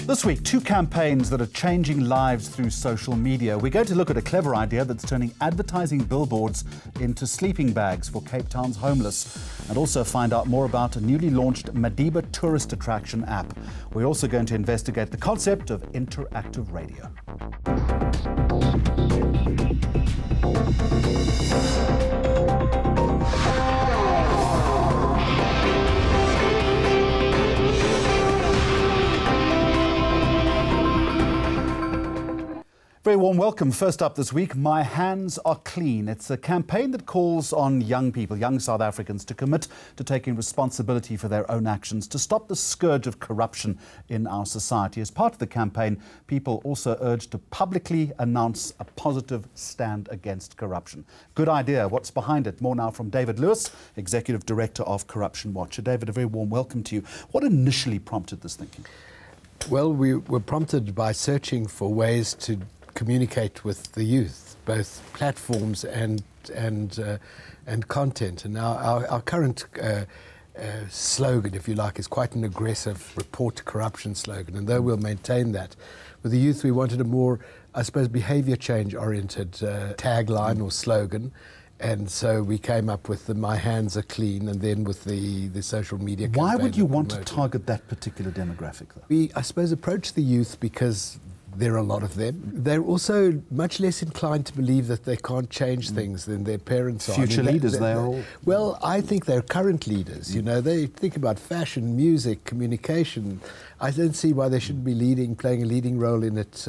This week, two campaigns that are changing lives through social media. We're going to look at a clever idea that's turning advertising billboards into sleeping bags for Cape Town's homeless, and also find out more about a newly launched Madiba tourist attraction app. We're also going to investigate the concept of interactive radio. Very warm welcome. First up this week, My Hands Are Clean. It's a campaign that calls on young people, young South Africans, to commit to taking responsibility for their own actions, to stop the scourge of corruption in our society. As part of the campaign, people also urged to publicly announce a positive stand against corruption. Good idea. What's behind it? More now from David Lewis, Executive Director of Corruption Watch. David, a very warm welcome to you. What initially prompted this thinking? Well, we were prompted by searching for ways to communicate with the youth, both platforms and content. And our current slogan, if you like, is quite an aggressive report to corruption slogan. And though we'll maintain that, with the youth we wanted a more, I suppose, behaviour change oriented tagline or slogan. And so we came up with the My Hands Are Clean, and then with the social media campaign. Why would you want to target that particular demographic, though? We, I suppose, approach the youth because there are a lot of them. They're also much less inclined to believe that they can't change things than their parents are. Future leaders, they are all. Well, I think they're current leaders. You know, they think about fashion, music, communication. I don't see why they shouldn't be playing a leading role in it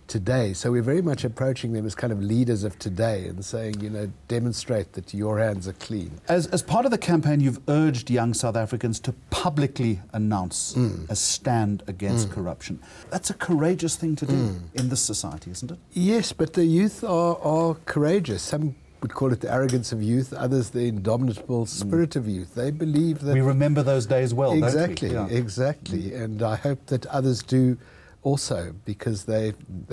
today. So we're very much approaching them as kind of leaders of today and saying, you know, demonstrate that your hands are clean. As part of the campaign, you've urged young South Africans to publicly announce a stand against corruption. That's a courageous thing to do in this society, isn't it? Yes, but the youth are courageous. Some would call it the arrogance of youth, others the indomitable spirit of youth. They believe that... We remember those days well, exactly, don't we? Yeah. Exactly. And I hope that others do also, because they're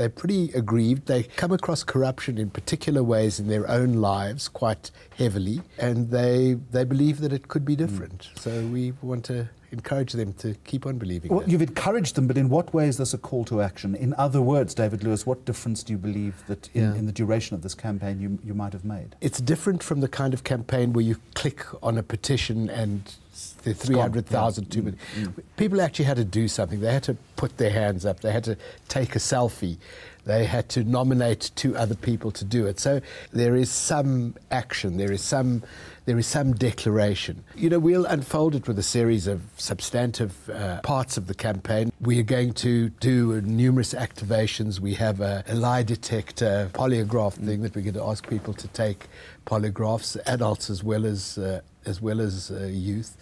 pretty aggrieved. They come across corruption in particular ways in their own lives quite heavily, and they believe that it could be different. So we want to encourage them to keep on believing that. You've encouraged them, but in what way is this a call to action? In other words, David Lewis, what difference do you believe that in the duration of this campaign you might have made? It's different from the kind of campaign where you click on a petition and the 300,000, 2 million. People actually had to do something. They had to put their hands up. They had to take a selfie. They had to nominate 2 other people to do it. So there is some action. There is some declaration. You know, we'll unfold it with a series of substantive parts of the campaign. We are going to do numerous activations. We have a lie detector, polygraph thing that we're going to ask people to take polygraphs, adults as well as youth.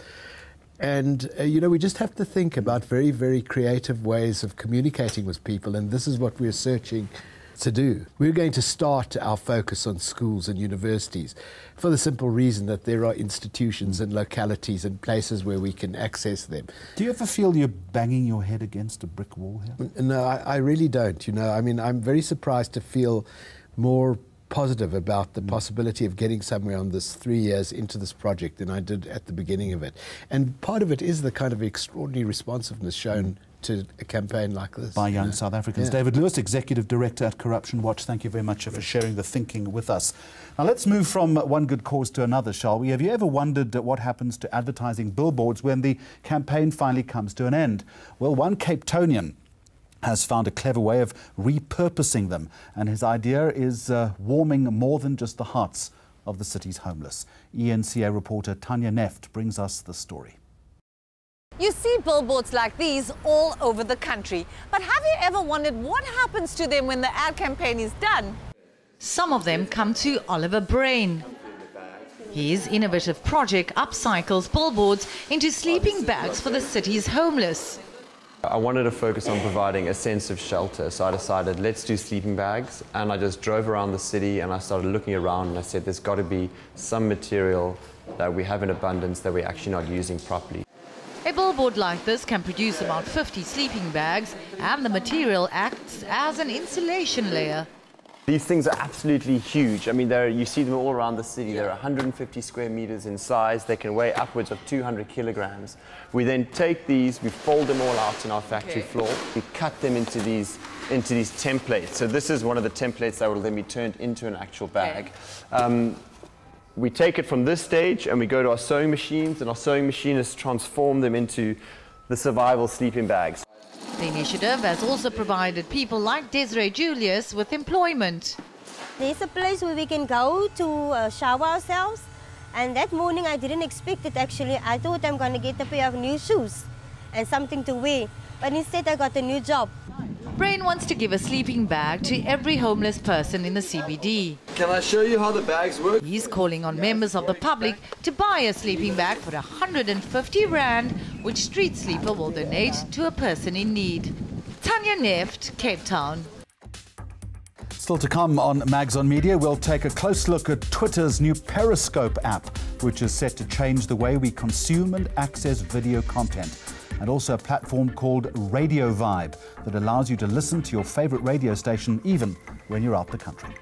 And, you know, we just have to think about very, very creative ways of communicating with people, and this is what we're searching to do. We're going to start our focus on schools and universities for the simple reason that there are institutions and localities and places where we can access them. Do you ever feel you're banging your head against a brick wall here? No, I really don't. You know, I mean, I'm very surprised to feel more positive about the possibility of getting somewhere on this 3 years into this project than I did at the beginning of it. And part of it is the kind of extraordinary responsiveness shown to a campaign like this. By young South Africans. Yeah. David Lewis, Executive Director at Corruption Watch, thank you very much for sharing the thinking with us. Now let's move from one good cause to another, shall we? Have you ever wondered what happens to advertising billboards when the campaign finally comes to an end? Well, one Cape Townian has found a clever way of repurposing them, and his idea is warming more than just the hearts of the city's homeless. eNCA reporter Tanya Neft brings us the story. You see billboards like these all over the country, but have you ever wondered what happens to them when the ad campaign is done? Some of them come to Oliver Brain. His innovative project upcycles billboards into sleeping bags for the city's homeless. I wanted to focus on providing a sense of shelter, so I decided let's do sleeping bags, and I just drove around the city and I started looking around and I said there's got to be some material that we have in abundance that we're actually not using properly. A billboard like this can produce about 50 sleeping bags, and the material acts as an insulation layer. These things are absolutely huge. I mean, you see them all around the city. They're 150 square meters in size. They can weigh upwards of 200 kilograms. We then take these, we fold them all out on our factory floor. We cut them into these templates. So this is one of the templates that will then be turned into an actual bag. We take it from this stage and we go to our sewing machines, and our sewing machinists transform them into the survival sleeping bags. The initiative has also provided people like Desiree Julius with employment. There's a place where we can go to shower ourselves, and that morning I didn't expect it actually. I thought I'm going to get a pair of new shoes and something to wear, but instead I got a new job. Brain wants to give a sleeping bag to every homeless person in the CBD. Can I show you how the bags work? He's calling on members of the public to buy a sleeping bag for 150 Rand, which Street Sleeper will donate to a person in need. Tanya Neft, Cape Town. Still to come on Mags on Media, we'll take a close look at Twitter's new Periscope app, which is set to change the way we consume and access video content. And also a platform called Radio Vibe that allows you to listen to your favorite radio station even when you're out the country.